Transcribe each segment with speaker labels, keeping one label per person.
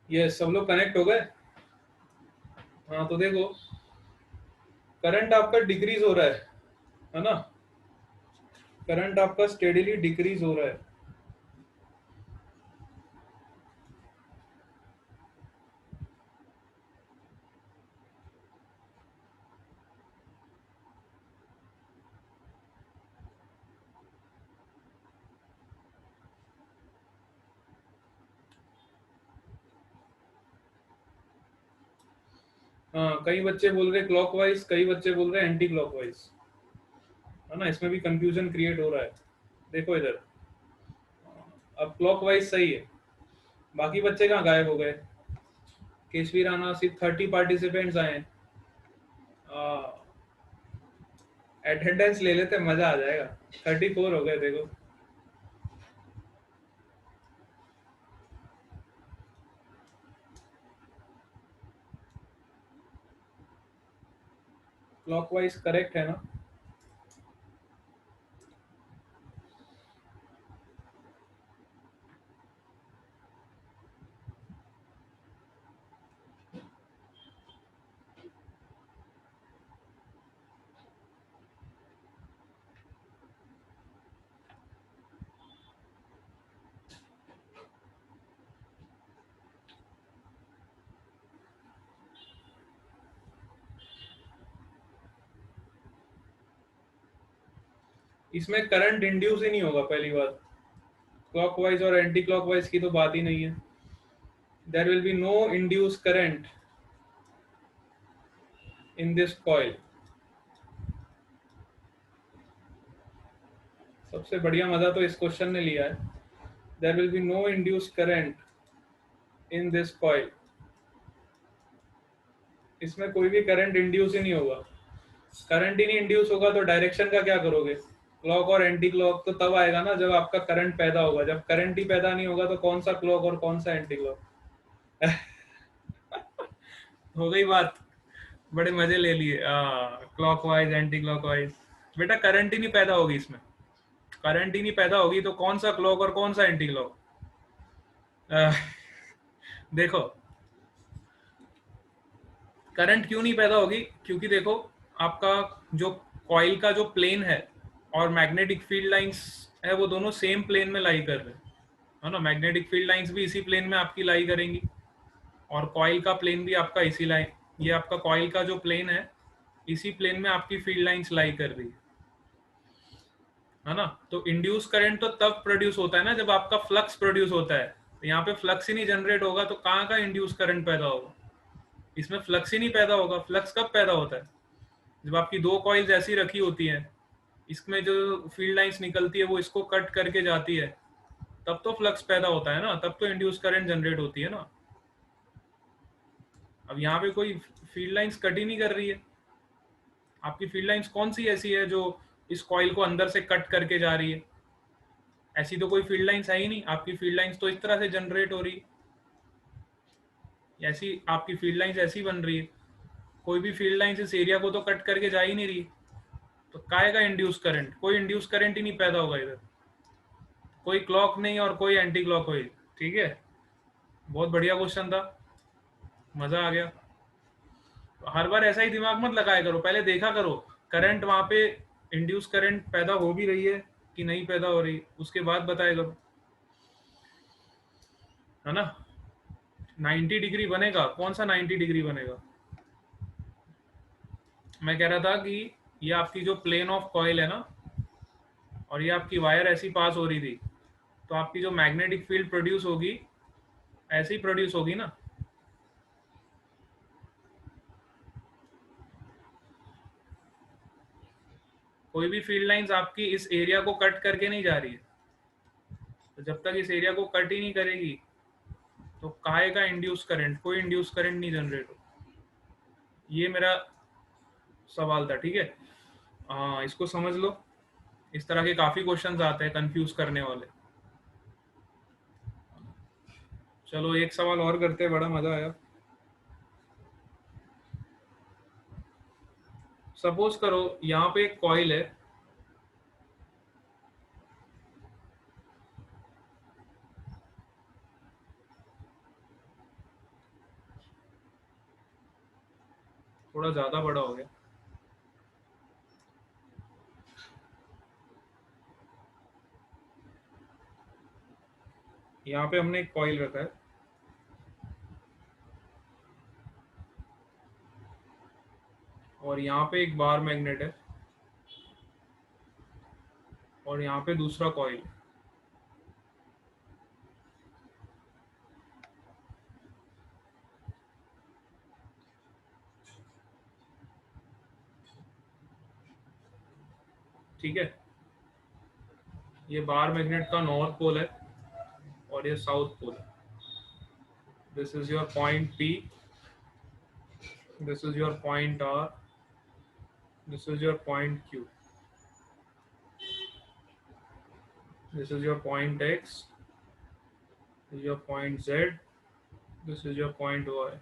Speaker 1: ये सब लोग कनेक्ट हो गए। हाँ तो देखो, करंट आपका डिक्रीज हो रहा है ना। करंट आपका स्टेडीली डिक्रीज हो रहा है। हाँ, कई बच्चे बोल रहे क्लॉकवाइज, कई बच्चे बोल रहे एंटी क्लॉकवाइज, है ना। इसमें भी कंफ्यूजन क्रिएट हो रहा है। देखो इधर, अब क्लॉकवाइज सही है, बाकी बच्चे कहाँ गायब हो गए। केशवी राणा, सिर्फ 30 पार्टिसिपेंट्स आए हैं। अटेंडेंस ले लेते, मजा आ जाएगा। 34 हो गए देखो। क्लॉकवाइज करेक्ट है ना। इसमें करंट इंड्यूस ही नहीं होगा पहली बात। क्लॉकवाइज और एंटी क्लॉकवाइज की तो बात ही नहीं है। There will be no induce current in this coil. सबसे बढ़िया मजा तो इस क्वेश्चन ने लिया है। There will be no induce current in this coil. इसमें कोई भी करंट इंड्यूस ही नहीं होगा। करंट ही नहीं इंड्यूस होगा तो डायरेक्शन का क्या करोगे। क्लॉक और एंटी क्लॉक तो तब आएगा ना जब आपका करंट पैदा होगा। जब करंट ही पैदा नहीं होगा तो कौन सा क्लॉक और कौन सा एंटी क्लॉक। हो गई बात। बड़े मजे ले लिए। Clock wise anti clock wise, बेटा करंट ही नहीं पैदा होगी इसमें। करंट ही नहीं पैदा होगी तो कौन सा क्लॉक और कौन सा एंटी क्लॉक। देखो, करंट क्यों नहीं पैदा होगी, क्योंकि देखो आपका जो कॉइल का जो प्लेन है और मैग्नेटिक फील्ड लाइंस है वो दोनों सेम प्लेन में लाई कर रहे हैं, है ना। मैग्नेटिक फील्ड लाइंस भी इसी प्लेन में आपकी लाई करेंगी और कॉइल का प्लेन भी आपका इसी लाइन, ये आपका कॉइल का जो प्लेन है इसी प्लेन में आपकी फील्ड लाइंस लाई कर रही है ना। तो इंड्यूस करंट तो तब प्रोड्यूस होता है ना जब आपका फ्लक्स प्रोड्यूस होता है। तो यहाँ पे फ्लक्स ही नहीं जनरेट होगा तो कहाँ का इंड्यूस करंट पैदा होगा। इसमें फ्लक्स ही नहीं पैदा होगा। फ्लक्स कब पैदा होता है, जब आपकी दो कॉइल्स ऐसी रखी होती हैं, इसमें जो फील्ड लाइंस निकलती है वो इसको कट करके जाती है, तब तो फ्लक्स पैदा होता है ना, तब तो इंड्यूस करंट जनरेट होती है ना। अब यहाँ पे कोई फील्ड लाइंस कट ही नहीं कर रही है। आपकी फील्ड लाइंस कौन सी ऐसी है जो इस कॉइल को अंदर से कट करके जा रही है। ऐसी तो कोई फील्ड लाइंस है ही नहीं। आपकी फील्ड लाइंस तो इस तरह से जनरेट हो रही है, ऐसी आपकी फील्ड लाइंस ऐसी बन रही है। कोई भी फील्ड लाइंस इस एरिया को तो कट करके जा ही नहीं रही। तो काय का इंड्यूस करंट, कोई इंड्यूस करंट ही नहीं पैदा होगा इधर। कोई क्लॉक नहीं और कोई एंटी क्लॉक हुई। ठीक है, बहुत बढ़िया क्वेश्चन था, मजा आ गया। तो हर बार ऐसा ही दिमाग मत लगाया करो, पहले देखा करो करंट वहां पे इंड्यूस करंट पैदा हो भी रही है कि नहीं पैदा हो रही, उसके बाद बताया करो, है ना। 90 डिग्री बनेगा, कौन सा 90 डिग्री बनेगा। मैं कह रहा था कि ये आपकी जो प्लेन ऑफ कॉइल है ना और ये आपकी वायर ऐसी पास हो रही थी, तो आपकी जो मैग्नेटिक फील्ड प्रोड्यूस होगी ऐसे ही प्रोड्यूस होगी ना। कोई भी फील्ड लाइंस आपकी इस एरिया को कट करके नहीं जा रही है। तो जब तक इस एरिया को कट ही नहीं करेगी तो काहे का इंड्यूस करंट, कोई इंड्यूस करंट नहीं जनरेट हो। ये मेरा सवाल था, ठीक है। इसको समझ लो। इस तरह के काफी क्वेश्चंस आते हैं कंफ्यूज करने वाले। चलो एक सवाल और करते हैं, बड़ा मजा आया। सपोज करो यहाँ पे एक कॉइल है, थोड़ा ज्यादा बड़ा हो गया। यहाँ पे हमने एक कॉइल रखा है, और यहाँ पे एक बार मैग्नेट है, और यहाँ पे दूसरा कॉइल। ठीक है, ये बार मैग्नेट का नॉर्थ पोल है और ये साउथ पोल है। This is your point P, this is your point R, this is your point Q, this is your point X, this is your point Z, this is your point Y.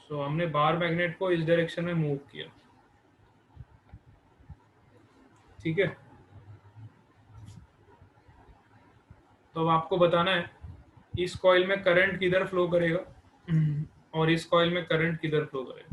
Speaker 1: So हमने bar magnet को इस direction में move किया। ठीक है, तो अब आपको बताना है इस कॉइल में करंट किधर फ्लो करेगा और इस कॉइल में करंट किधर फ्लो करेगा।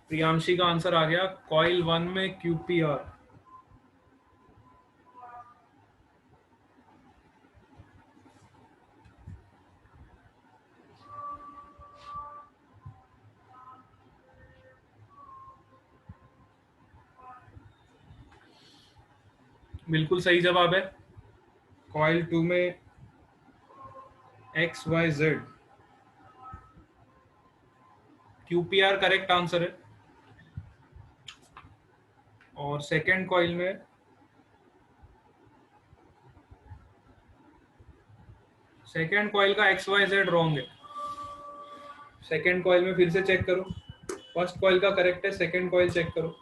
Speaker 1: प्रियांशी का आंसर आ गया, कॉइल 1 में QPR। बिल्कुल सही जवाब है। कॉइल 2 में XYZ, QPR करेक्ट आंसर है। और सेकेंड कॉइल में सेकेंड कॉइल का XYZ रॉन्ग है। सेकेंड कॉइल में फिर से चेक करो, फर्स्ट कॉइल का करेक्ट है, सेकेंड कॉइल चेक करो।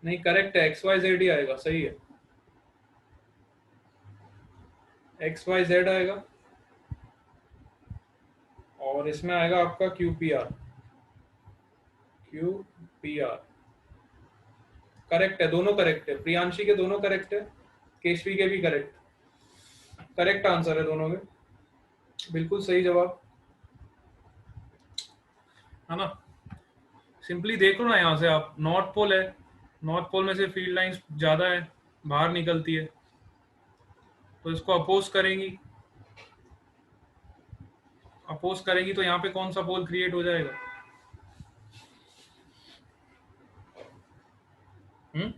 Speaker 1: नहीं, करेक्ट है, XYZ ही आएगा, सही है, XYZ आएगा। और इसमें आएगा आपका QPR। QPR करेक्ट है, दोनों करेक्ट है, प्रियांशी के दोनों करेक्ट है, केशवी के भी करेक्ट, करेक्ट आंसर है दोनों के, बिल्कुल सही जवाब है ना। सिंपली देखो ना, यहाँ से आप, नॉर्थ पोल है, नॉर्थ पोल में से फील्ड लाइंस ज्यादा है, बाहर निकलती है, तो इसको अपोज करेंगी, अपोज करेंगी तो यहाँ पे कौन सा पोल क्रिएट हो जाएगा? हम्म,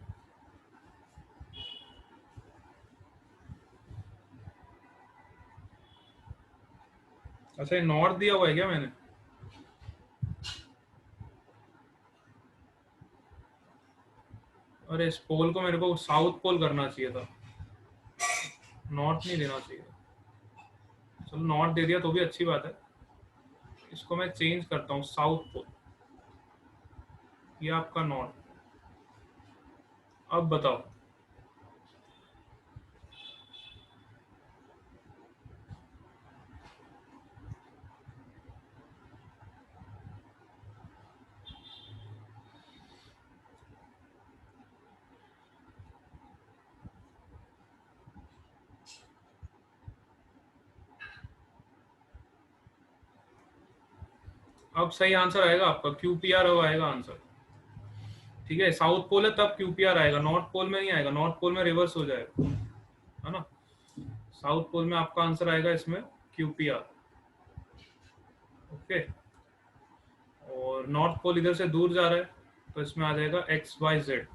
Speaker 1: अच्छा, नॉर्थ दिया हुआ है क्या मैंने? अरे, इस पोल को मेरे को साउथ पोल करना चाहिए था, नॉर्थ नहीं देना चाहिए। चलो नॉर्थ दे दिया तो भी अच्छी बात है, इसको मैं चेंज करता हूँ, साउथ पोल, ये आपका नॉर्थ। अब बताओ, अब सही आंसर आएगा आपका, QPR अब आएगा आंसर। ठीक है, साउथ पोल है तब QPR आएगा, नॉर्थ पोल में नहीं आएगा, नॉर्थ पोल में रिवर्स हो जाएगा, है ना। साउथ पोल में आपका आंसर आएगा इसमें QPR। ओके, और नॉर्थ पोल इधर से दूर जा रहा है तो इसमें आ जाएगा XYZ।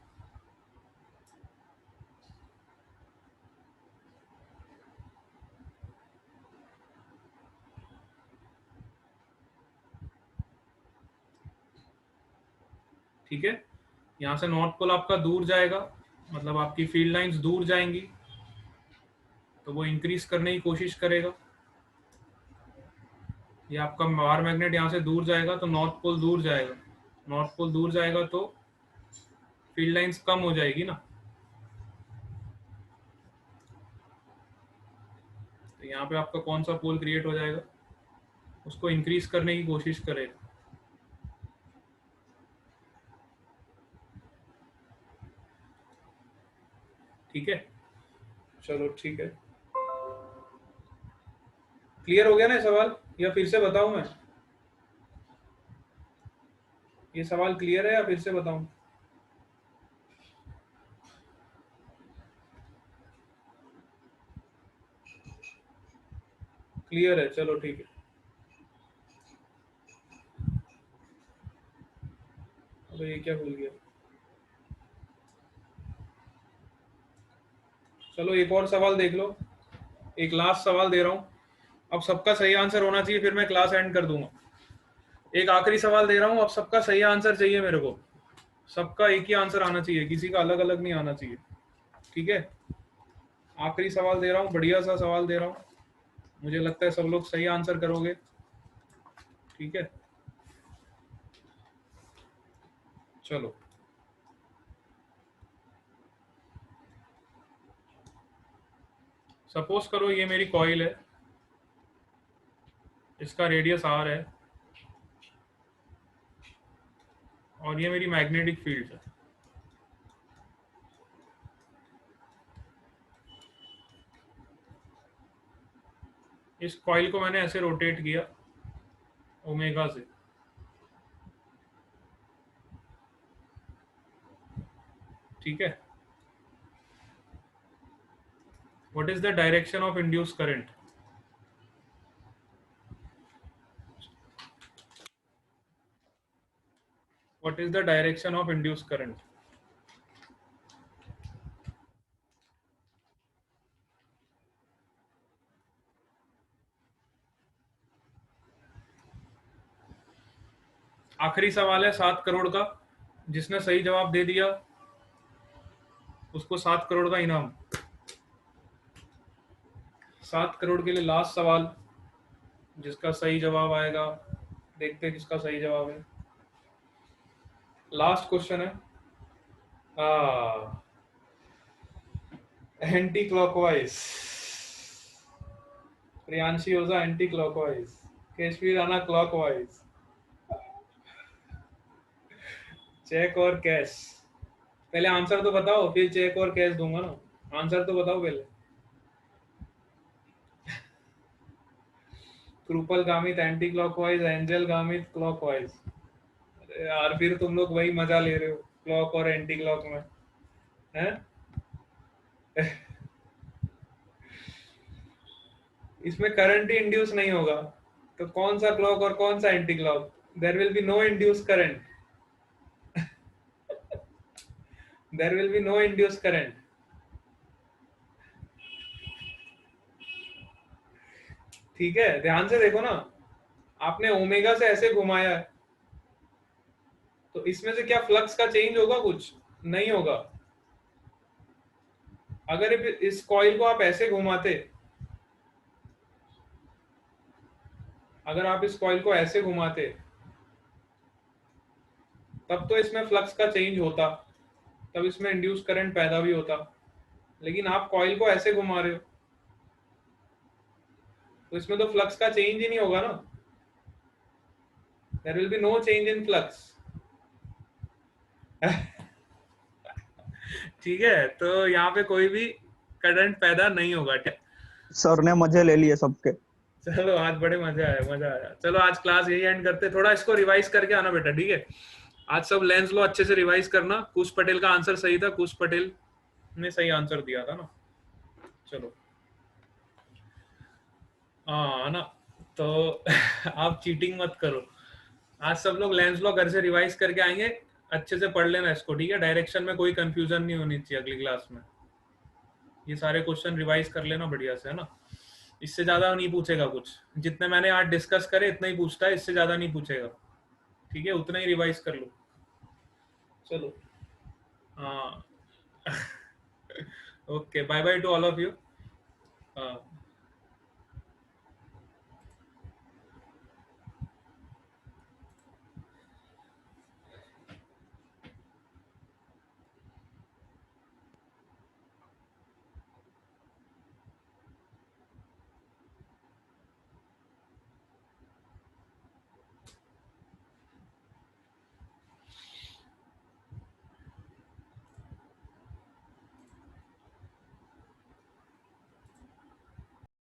Speaker 1: ठीक है, यहाँ से नॉर्थ पोल आपका दूर जाएगा, मतलब आपकी फील्ड लाइंस दूर जाएंगी, तो वो इंक्रीज करने की कोशिश करेगा। ये आपका वार मैग्नेट यहाँ से दूर जाएगा तो नॉर्थ पोल दूर जाएगा, नॉर्थ पोल दूर जाएगा तो फील्ड लाइंस कम हो जाएगी ना। तो यहाँ पे आपका कौन सा पोल क्रिएट हो जाएगा, उसको इंक्रीज करने की कोशिश करेगा। ठीक है, चलो ठीक है। क्लियर हो गया ना सवाल, या फिर से बताऊं मैं? ये सवाल क्लियर है या फिर से बताऊं? क्लियर है, चलो ठीक है। अबे ये क्या भूल गया। चलो एक और सवाल देख लो, एक लास्ट सवाल दे रहा हूं, अब सबका सही आंसर होना चाहिए, फिर मैं क्लास एंड कर दूंगा। एक आखिरी सवाल दे रहा हूं, अब सबका सही आंसर चाहिए मेरे को, सबका एक ही आंसर आना चाहिए, किसी का अलग अलग नहीं आना चाहिए। ठीक है, आखिरी सवाल दे रहा हूं, बढ़िया सा सवाल दे रहा हूं, मुझे लगता है सब लोग सही आंसर करोगे। ठीक है, चलो सपोज करो ये मेरी कॉइल है, इसका रेडियस R है, और ये मेरी मैग्नेटिक फील्ड है। इस कॉइल को मैंने ऐसे रोटेट किया ओमेगा से। ठीक है, what is the direction of induce current? What is the direction of induce current? आखिरी सवाल है 7 करोड़ का, जिसने सही जवाब दे दिया उसको 7 करोड़ का इनाम। 7 करोड़ के लिए लास्ट सवाल, जिसका सही जवाब आएगा, देखते हैं किसका सही जवाब है। लास्ट क्वेश्चन है, anti clockwise. Priyanshi Ojha anti clockwise, Keshavi Rana clockwise. Check और कैश? पहले आंसर तो बताओ, फिर चेक और कैश दूंगा ना। आंसर तो बताओ पहले। क्रूपल Gamit anti clockwise, angel Gamit clockwise. अरे यार, फिर तुम लोग वही मजा ले रहे हो क्लॉक और एंटी क्लॉक में, हैं? इसमें करंट ही इंड्यूस नहीं होगा, तो कौन सा क्लॉक और कौन सा anti clock? There will be no induce current. There will be no induce current. ठीक है, ध्यान से देखो ना, आपने ओमेगा से ऐसे घुमाया है, तो इसमें से क्या फ्लक्स का चेंज होगा? कुछ नहीं होगा। अगर इस कॉइल को आप ऐसे घुमाते, अगर आप इस कॉइल को ऐसे घुमाते, तब तो इसमें फ्लक्स का चेंज होता, तब इसमें इंड्यूस करंट पैदा भी होता। लेकिन आप कॉइल को ऐसे घुमा रहे हो, तो इसमें तो फ्लक्स का चेंज ही नहीं होगा ना। There will be no change in flux. ठीक है, तो यहाँ पे कोई भी करंट पैदा नहीं होगा।
Speaker 2: सर ने मजे ले लिए सबके।
Speaker 1: चलो आज बड़े मजा आया, मजा आया। चलो आज क्लास यही एंड करते, थोड़ा इसको रिवाइज करके आना बेटा। ठीक है, आज सब लेंस लो अच्छे से रिवाइज करना। कुश पटेल का आंसर सही था, कुश पटेल ने सही आंसर दिया था ना। चलो। हाँ है ना। तो आप चीटिंग मत करो। आज सब लोग लेंस लॉ घर से रिवाइज करके आएंगे। अच्छे से पढ़ लेना इसको, ठीक है? डायरेक्शन में कोई कंफ्यूजन नहीं होनी चाहिए अगली क्लास में। ये सारे क्वेश्चन रिवाइज कर लेना बढ़िया से, है ना? इससे ज्यादा नहीं पूछेगा कुछ। जितने मैंने आज डिस्कस करे इतना ही पूछता है, इससे ज्यादा नहीं पूछेगा। ठीक है, उतना ही रिवाइज कर लो। चलो। हाँ। Okay, bye bye to all of you.